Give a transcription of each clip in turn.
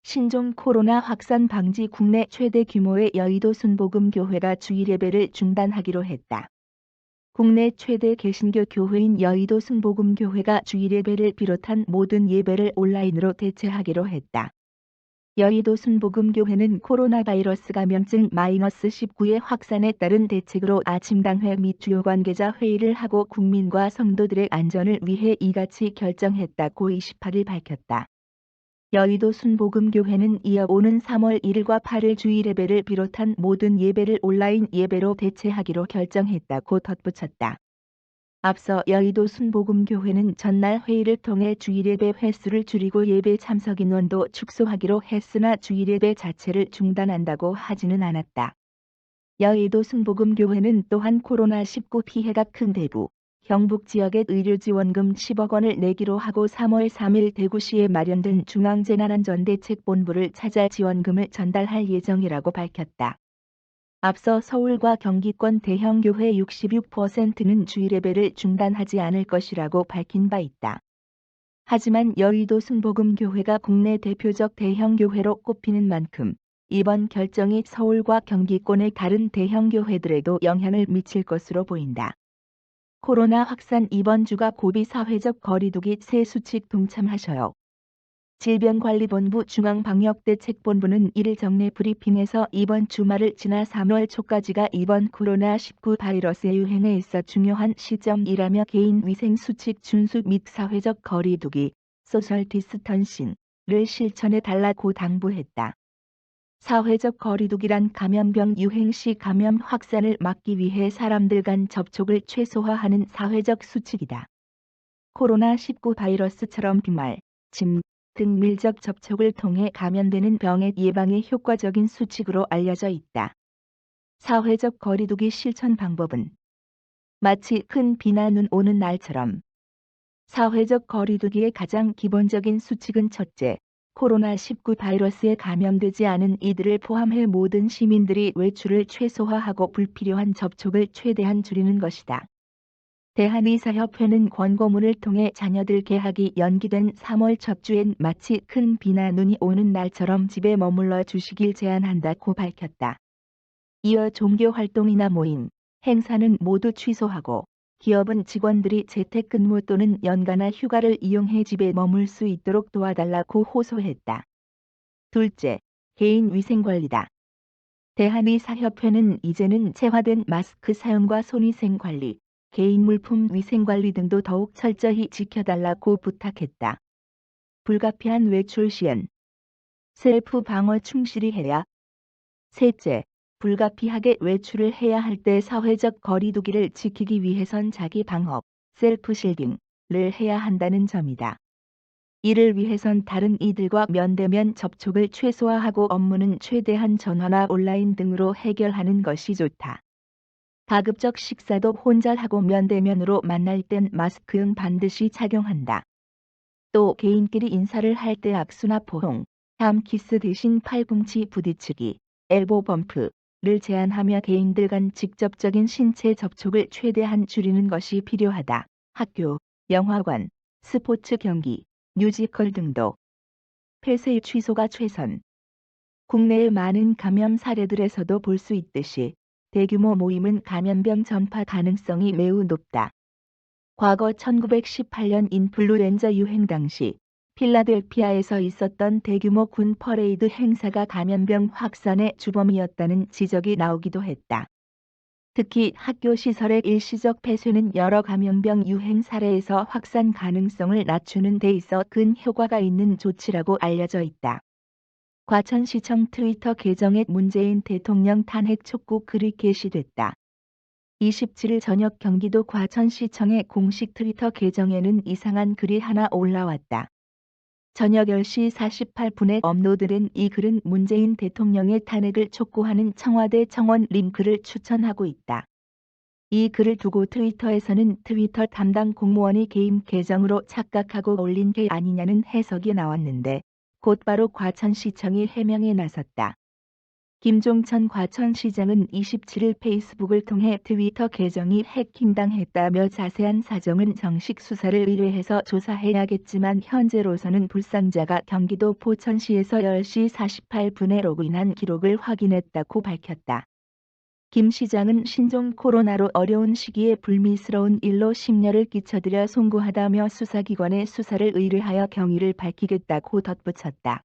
신종 코로나 확산 방지 국내 최대 규모의 여의도 순복음교회가 주일 예배를 중단하기로 했다. 국내 최대 개신교 교회인 여의도 순복음교회가 주일 예배를 비롯한 모든 예배를 온라인으로 대체하기로 했다. 여의도 순복음교회는 코로나 바이러스 감염증 -19의 확산에 따른 대책으로 아침당회 및 주요 관계자 회의를 하고 국민과 성도들의 안전을 위해 이같이 결정했다고 28일 밝혔다. 여의도 순복음교회는 이어 오는 3월 1일과 8일 주일 예배를 비롯한 모든 예배를 온라인 예배로 대체하기로 결정했다고 덧붙였다. 앞서 여의도 순복음교회는 전날 회의를 통해 주일 예배 횟수를 줄이고 예배 참석 인원도 축소하기로 했으나 주일 예배 자체를 중단한다고 하지는 않았다. 여의도 순복음교회는 또한 코로나19 피해가 큰 대구, 경북 지역에 의료지원금 10억 원을 내기로 하고 3월 3일 대구시에 마련된 중앙재난안전대책본부를 찾아 지원금을 전달할 예정이라고 밝혔다. 앞서 서울과 경기권 대형 교회 66%는 주일 예배를 중단하지 않을 것이라고 밝힌 바 있다. 하지만 여의도 순복음교회가 국내 대표적 대형 교회로 꼽히는 만큼 이번 결정이 서울과 경기권의 다른 대형 교회들에도 영향을 미칠 것으로 보인다. 코로나 확산 이번 주가 고비 사회적 거리두기 새 수칙 동참하셔요. 질병관리본부 중앙방역대책본부는 1일 정례 브리핑에서 이번 주말을 지나 3월 초까지가 이번 코로나19 바이러스의 유행에 있어 중요한 시점이라며 개인 위생 수칙 준수 및 사회적 거리두기, 소셜 디스턴싱을 실천해 달라고 당부했다. 사회적 거리두기란 감염병 유행 시 감염 확산을 막기 위해 사람들 간 접촉을 최소화하는 사회적 수칙이다. 코로나19 바이러스처럼 비말, 침 등 밀접 접촉을 통해 감염되는 병의 예방에 효과적인 수칙으로 알려져 있다. 사회적 거리두기 실천 방법은 마치 큰 비나 눈 오는 날처럼. 사회적 거리두기의 가장 기본적인 수칙은 첫째, 코로나19 바이러스에 감염되지 않은 이들을 포함해 모든 시민들이 외출을 최소화하고 불필요한 접촉을 최대한 줄이는 것이다. 대한의사협회는 권고문을 통해 자녀들 개학이 연기된 3월 첫 주엔 마치 큰 비나 눈이 오는 날처럼 집에 머물러 주시길 제안한다고 밝혔다. 이어 종교활동이나 모임, 행사는 모두 취소하고 기업은 직원들이 재택근무 또는 연가나 휴가를 이용해 집에 머물 수 있도록 도와달라고 호소했다. 둘째, 개인 위생관리다. 대한의사협회는 이제는 체화된 마스크 사용과 손위생 관리, 개인 물품 위생관리 등도 더욱 철저히 지켜달라고 부탁했다. 불가피한 외출 시엔 셀프 방어 충실히 해야. 셋째, 불가피하게 외출을 해야 할 때 사회적 거리두기를 지키기 위해선 자기 방역, 셀프 실딩을 해야 한다는 점이다. 이를 위해선 다른 이들과 면대면 접촉을 최소화하고 업무는 최대한 전화나 온라인 등으로 해결하는 것이 좋다. 가급적 식사도 혼자 하고 면대면으로 만날 땐 마스크는 반드시 착용한다. 또 개인끼리 인사를 할 때 악수나 포옹, 함키스 대신 팔꿈치 부딪히기, 엘보 범프를 제한하며 개인들 간 직접적인 신체 접촉을 최대한 줄이는 것이 필요하다. 학교, 영화관, 스포츠 경기, 뮤지컬 등도 폐쇄 취소가 최선. 국내의 많은 감염 사례들에서도 볼 수 있듯이 대규모 모임은 감염병 전파 가능성이 매우 높다. 과거 1918년 인플루엔자 유행 당시 필라델피아에서 있었던 대규모 군 퍼레이드 행사가 감염병 확산의 주범이었다는 지적이 나오기도 했다. 특히 학교 시설의 일시적 폐쇄는 여러 감염병 유행 사례에서 확산 가능성을 낮추는 데 있어 큰 효과가 있는 조치라고 알려져 있다. 과천시청 트위터 계정에 문재인 대통령 탄핵 촉구 글이 게시됐다. 27일 저녁 경기도 과천시청의 공식 트위터 계정에는 이상한 글이 하나 올라왔다. 저녁 10시 48분에 업로드된 이 글은 문재인 대통령의 탄핵을 촉구하는 청와대 청원 링크를 추천하고 있다. 이 글을 두고 트위터에서는 트위터 담당 공무원이 개인 계정으로 착각하고 올린 게 아니냐는 해석이 나왔는데 곧바로 과천시청이 해명에 나섰다. 김종천 과천시장은 27일 페이스북을 통해 트위터 계정이 해킹당했다며 자세한 사정은 정식 수사를 의뢰해서 조사해야겠지만 현재로서는 불상자가 경기도 포천시에서 10시 48분에 로그인한 기록을 확인했다고 밝혔다. 김 시장은 신종 코로나로 어려운 시기에 불미스러운 일로 심려를 끼쳐드려 송구하다며 수사기관에 수사를 의뢰하여 경위를 밝히겠다고 덧붙였다.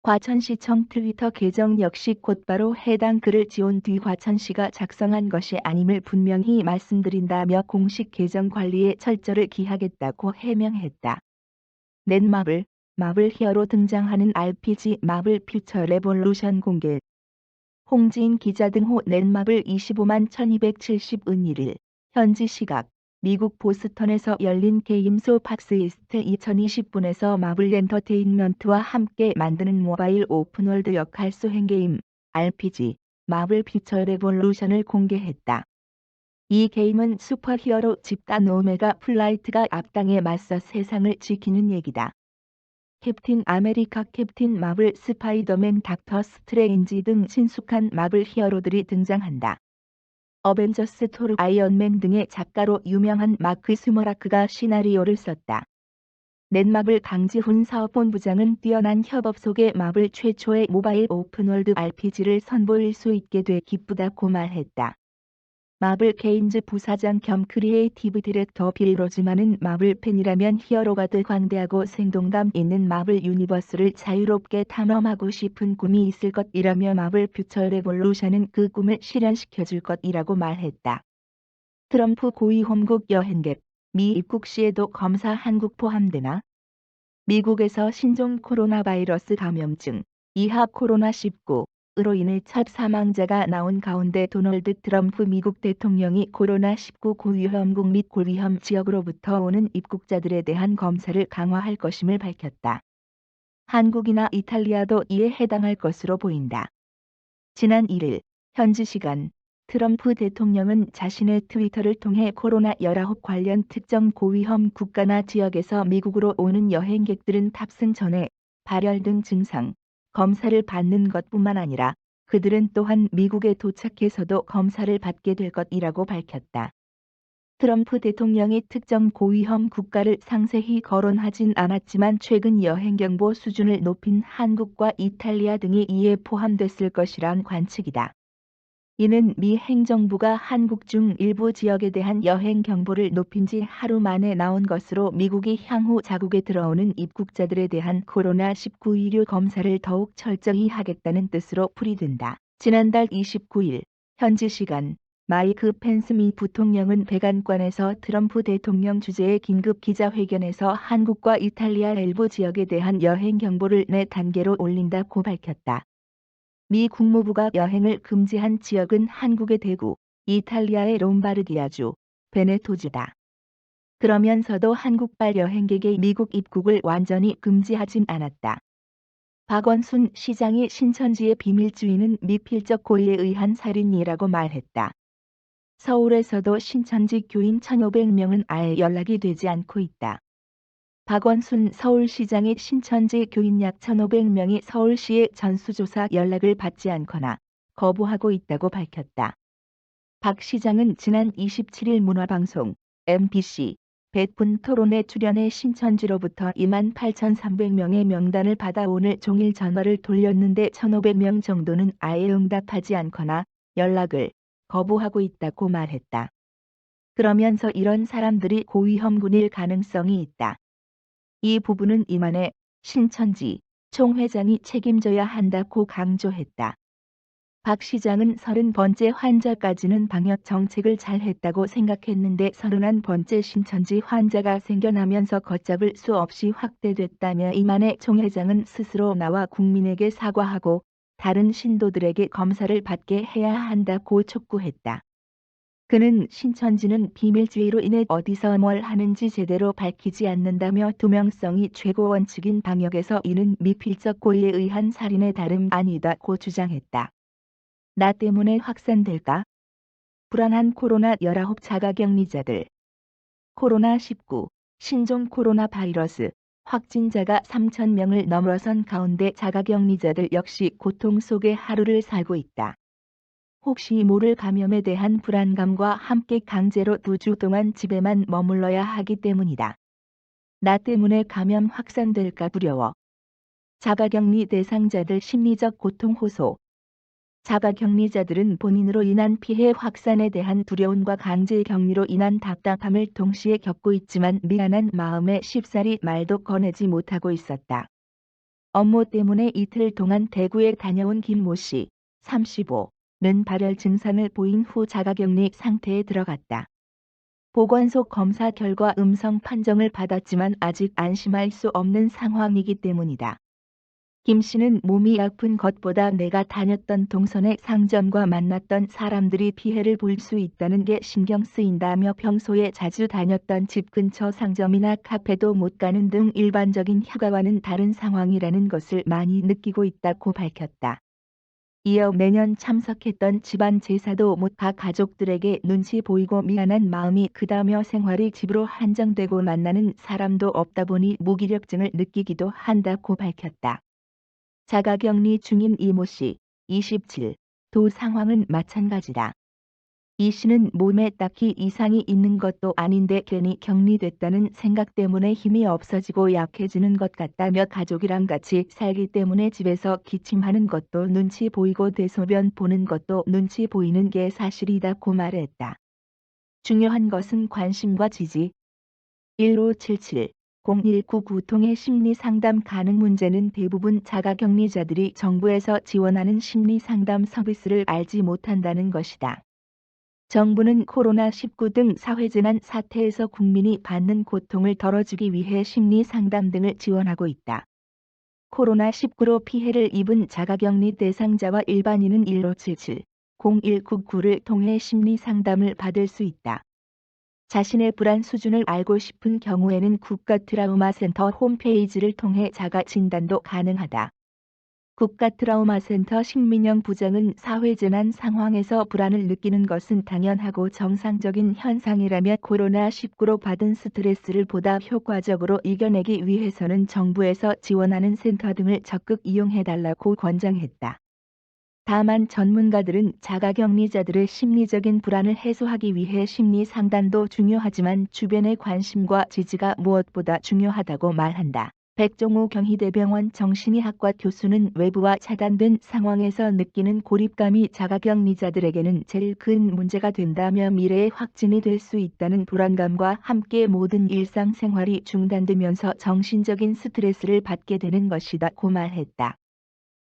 과천시청 트위터 계정 역시 곧바로 해당 글을 지운 뒤 과천시가 작성한 것이 아님을 분명히 말씀드린다며 공식 계정 관리에 철저를 기하겠다고 해명했다. 넷마블, 마블 히어로 등장하는 RPG 마블 퓨처 레볼루션 공개. 홍지인 기자 등호 넷마블 25만 1270은 1일 현지 시각 미국 보스턴에서 열린 게임쇼 팍스이스트 2020분에서 마블 엔터테인먼트와 함께 만드는 모바일 오픈월드 역할 수행 게임 RPG 마블 퓨처 레볼루션을 공개했다. 이 게임은 슈퍼히어로 집단 오메가 플라이트가 악당에 맞서 세상을 지키는 얘기다. 캡틴 아메리카, 캡틴 마블, 스파이더맨, 닥터 스트레인지 등 친숙한 마블 히어로들이 등장한다. 어벤져스, 토르, 아이언맨 등의 작가로 유명한 마크 스모라크가 시나리오를 썼다. 넷마블 강지훈 사업본부장은 뛰어난 협업 속에 마블 최초의 모바일 오픈월드 RPG를 선보일 수 있게 돼 기쁘다고 말했다. 마블 게임즈 부사장 겸 크리에이티브 디렉터 빌 로즈만은 마블 팬이라면 히어로가 돼 광대하고 생동감 있는 마블 유니버스를 자유롭게 탐험하고 싶은 꿈이 있을 것이라며 마블 퓨처 레볼루션은 그 꿈을 실현시켜줄 것이라고 말했다. 트럼프 고위 홈국 여행객, 미 입국 시에도 검사 한국 포함되나? 미국에서 신종 코로나 바이러스 감염증, 이하 코로나19, 으로 인해 첫 사망자가 나온 가운데 도널드 트럼프 미국 대통령이 코로나19 고위험국 및 고위험 지역으로부터 오는 입국자들에 대한 검사를 강화할 것임을 밝혔다. 한국이나 이탈리아도 이에 해당할 것으로 보인다. 지난 1일 현지 시간 트럼프 대통령은 자신의 트위터를 통해 코로나19 관련 특정 고위험 국가나 지역에서 미국으로 오는 여행객들은 탑승 전에 발열 등 증상, 검사를 받는 것뿐만 아니라 그들은 또한 미국에 도착해서도 검사를 받게 될 것이라고 밝혔다. 트럼프 대통령이 특정 고위험 국가를 상세히 거론하진 않았지만 최근 여행경보 수준을 높인 한국과 이탈리아 등이 이에 포함됐을 것이란 관측이다. 이는 미 행정부가 한국 중 일부 지역에 대한 여행 경보를 높인 지 하루 만에 나온 것으로 미국이 향후 자국에 들어오는 입국자들에 대한 코로나19 의료 검사를 더욱 철저히 하겠다는 뜻으로 풀이된다. 지난달 29일 현지 시간 마이크 펜스 미 부통령은 백악관에서 트럼프 대통령 주재의 긴급 기자회견에서 한국과 이탈리아 일부 지역에 대한 여행 경보를 4단계로 올린다고 밝혔다. 미 국무부가 여행을 금지한 지역은 한국의 대구, 이탈리아의 롬바르디아주, 베네토주다. 그러면서도 한국발 여행객의 미국 입국을 완전히 금지하진 않았다. 박원순 시장이 신천지의 비밀주의는 미필적 고의에 의한 살인이라고 말했다. 서울에서도 신천지 교인 1,500명은 아예 연락이 되지 않고 있다. 박원순 서울시장이 신천지 교인 약 1,500명이 서울시의 전수조사 연락을 받지 않거나 거부하고 있다고 밝혔다. 박 시장은 지난 27일 문화방송 MBC 100분 토론회 출연해 신천지로부터 28,300명의 명단을 받아 오늘 종일 전화를 돌렸는데 1,500명 정도는 아예 응답하지 않거나 연락을 거부하고 있다고 말했다. 그러면서 이런 사람들이 고위험군일 가능성이 있다. 이 부분은 이만해 신천지 총회장이 책임져야 한다고 강조했다. 박 시장은 30번째 환자까지는 방역 정책을 잘 했다고 생각했는데 31번째 신천지 환자가 생겨나면서 걷잡을 수 없이 확대됐다며 이만해 총회장은 스스로 나와 국민에게 사과하고 다른 신도들에게 검사를 받게 해야 한다고 촉구했다. 그는 신천지는 비밀주의로 인해 어디서 뭘 하는지 제대로 밝히지 않는다며 투명성이 최고 원칙인 방역에서 이는 미필적 고의에 의한 살인의 다름 아니다고 주장했다. 나 때문에 확산될까? 불안한 코로나19 자가격리자들. 코로나19, 신종 코로나 바이러스, 확진자가 3,000명을 넘어선 가운데 자가격리자들 역시 고통 속에 하루를 살고 있다. 혹시 모를 감염에 대한 불안감과 함께 강제로 2주 동안 집에만 머물러야 하기 때문이다. 나 때문에 감염 확산될까 두려워. 자가격리 대상자들 심리적 고통 호소. 자가격리자들은 본인으로 인한 피해 확산에 대한 두려움과 강제격리로 인한 답답함을 동시에 겪고 있지만 미안한 마음에 쉽사리 말도 꺼내지 못하고 있었다. 업무 때문에 이틀 동안 대구에 다녀온 김모 씨, 35는 발열 증상을 보인 후 자가격리 상태에 들어갔다. 보건소 검사 결과 음성 판정을 받았지만 아직 안심할 수 없는 상황이기 때문이다. 김 씨는 몸이 아픈 것보다 내가 다녔던 동선의 상점과 만났던 사람들이 피해를 볼 수 있다는 게 신경 쓰인다며 평소에 자주 다녔던 집 근처 상점이나 카페도 못 가는 등 일반적인 휴가와는 다른 상황이라는 것을 많이 느끼고 있다고 밝혔다. 이어 매년 참석했던 집안 제사도 못 가 가족들에게 눈치 보이고 미안한 마음이 크다며 생활이 집으로 한정되고 만나는 사람도 없다 보니 무기력증을 느끼기도 한다고 밝혔다. 자가격리 중인 이모 씨, 27도 상황은 마찬가지다. 이 씨는 몸에 딱히 이상이 있는 것도 아닌데 괜히 격리됐다는 생각 때문에 힘이 없어지고 약해지는 것 같다며 가족이랑 같이 살기 때문에 집에서 기침하는 것도 눈치 보이고 대소변 보는 것도 눈치 보이는 게 사실이다고 말했다. 중요한 것은 관심과 지지. 1577-0199 통해 심리상담 가능. 문제는 대부분 자가격리자들이 정부에서 지원하는 심리상담 서비스를 알지 못한다는 것이다. 정부는 코로나19 등 사회재난 사태에서 국민이 받는 고통을 덜어주기 위해 심리상담 등을 지원하고 있다. 코로나19로 피해를 입은 자가격리 대상자와 일반인은 1577-0199를 통해 심리상담을 받을 수 있다. 자신의 불안 수준을 알고 싶은 경우에는 국가트라우마센터 홈페이지를 통해 자가 진단도 가능하다. 국가트라우마센터 신민영 부장은 사회재난 상황에서 불안을 느끼는 것은 당연하고 정상적인 현상이라며 코로나19로 받은 스트레스를 보다 효과적으로 이겨내기 위해서는 정부에서 지원하는 센터 등을 적극 이용해달라고 권장했다. 다만 전문가들은 자가격리자들의 심리적인 불안을 해소하기 위해 심리 상담도 중요하지만 주변의 관심과 지지가 무엇보다 중요하다고 말한다. 백종우 경희대병원 정신의학과 교수는 외부와 차단된 상황에서 느끼는 고립감이 자가격리자들에게는 제일 큰 문제가 된다며 미래에 확진이 될 수 있다는 불안감과 함께 모든 일상생활이 중단되면서 정신적인 스트레스를 받게 되는 것이다고 말했다.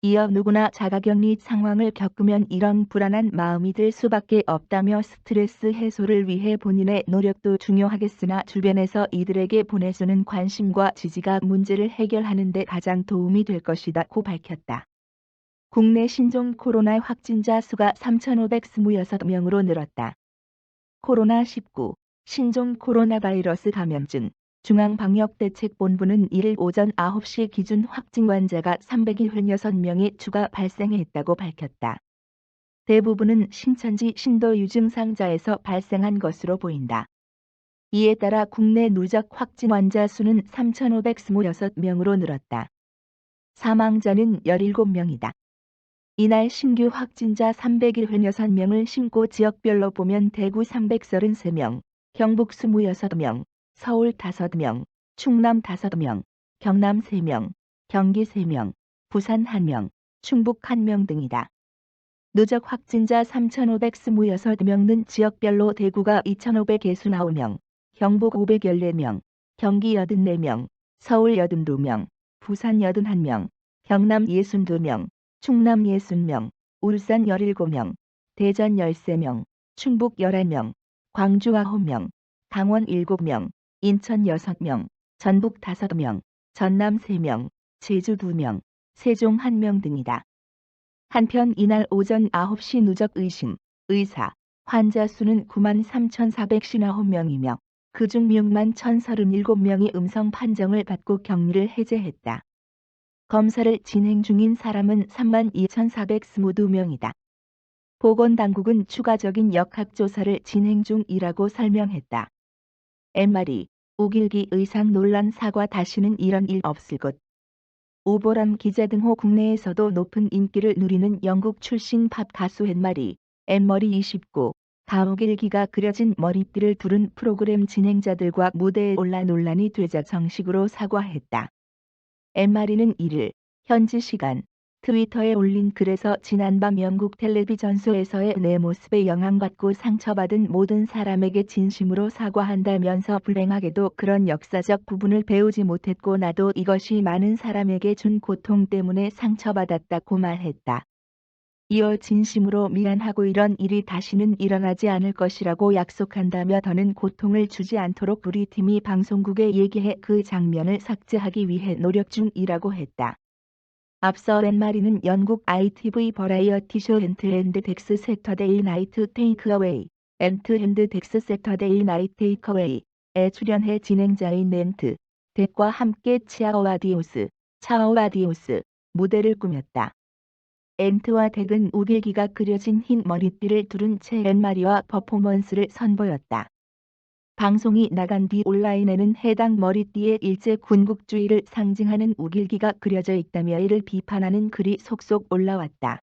이어 누구나 자가격리 상황을 겪으면 이런 불안한 마음이 들 수밖에 없다며 스트레스 해소를 위해 본인의 노력도 중요하겠으나 주변에서 이들에게 보내주는 관심과 지지가 문제를 해결하는 데 가장 도움이 될 것이다고 밝혔다. 국내 신종 코로나 확진자 수가 3,526명으로 늘었다. 코로나19 신종 코로나 바이러스 감염증 중앙방역대책본부는 1일 오전 9시 기준 확진 환자가 376명이 추가 발생했다고 밝혔다. 대부분은 신천지 신도 유증상자에서 발생한 것으로 보인다. 이에 따라 국내 누적 확진 환자 수는 3,526명으로 늘었다. 사망자는 17명이다. 이날 신규 확진자 376명을 신고 지역별로 보면 대구 333명, 경북 26명, 서울 5명, 충남 5명, 경남 3명, 경기 3명, 부산 1명, 충북 1명 등이다. 누적 확진자 3,526명은 지역별로 대구가 2,569명, 경북 514명, 경기 84명, 서울 82명, 부산 81명, 경남 62명, 충남 60명, 울산 17명, 대전 13명, 충북 11명, 광주 9명, 강원 7명, 인천 6명, 전북 5명, 전남 3명, 제주 2명, 세종 1명 등이다. 한편 이날 오전 9시 누적 의심, 의사, 환자 수는 93,459명이며 그중 61,037명이 음성 판정을 받고 격리를 해제했다. 검사를 진행 중인 사람은 32,422명이다. 보건당국은 추가적인 역학조사를 진행 중이라고 설명했다. MRE 우길기 의상 논란 사과 다시는 이런 일 없을 것. 오보람 기자 등호 국내에서도 높은 인기를 누리는 영국 출신 팝 가수 앤마리, 앤머리 29, 가오길기가 그려진 머리띠를 두른 프로그램 진행자들과 무대에 올라 논란이 되자 정식으로 사과했다. 앤마리는 1일 현지 시간 트위터에 올린 글에서 지난밤 영국 텔레비전쇼에서의 내 모습에 영향받고 상처받은 모든 사람에게 진심으로 사과한다면서 불행하게도 그런 역사적 부분을 배우지 못했고 나도 이것이 많은 사람에게 준 고통 때문에 상처받았다고 말했다. 이어 진심으로 미안하고 이런 일이 다시는 일어나지 않을 것이라고 약속한다며 더는 고통을 주지 않도록 우리 팀이 방송국에 얘기해 그 장면을 삭제하기 위해 노력 중이라고 했다. 앞서 앤마리는 영국 ITV 버라이어티 쇼 앤트 앤드 덱스 세터데이 나이트 테이크어웨이, 앤트 앤드 덱스 세터데이 나이트 테이크어웨이에 출연해 진행자인 앤트, 덱과 함께 차오와디오스 무대를 꾸몄다. 앤트와 덱은 우길기가 그려진 흰 머리띠를 두른 채 앤마리와 퍼포먼스를 선보였다. 방송이 나간 뒤 온라인에는 해당 머리띠에 일제 군국주의를 상징하는 우길기가 그려져 있다며 이를 비판하는 글이 속속 올라왔다.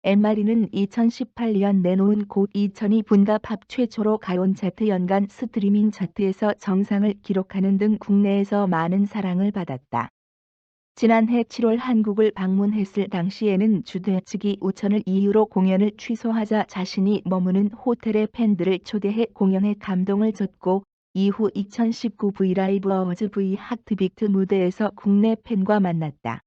앤마리는 2018년 내놓은 곡 2002 분가 팝 최초로 가온 차트 연간 스트리밍 차트에서 정상을 기록하는 등 국내에서 많은 사랑을 받았다. 지난해 7월 한국을 방문했을 당시에는 주최 측이 우천을 이유로 공연을 취소하자 자신이 머무는 호텔에 팬들을 초대해 공연에 감동을 줬고 이후 2019 브이라이브 어워즈 V 하트빅트 무대에서 국내 팬과 만났다.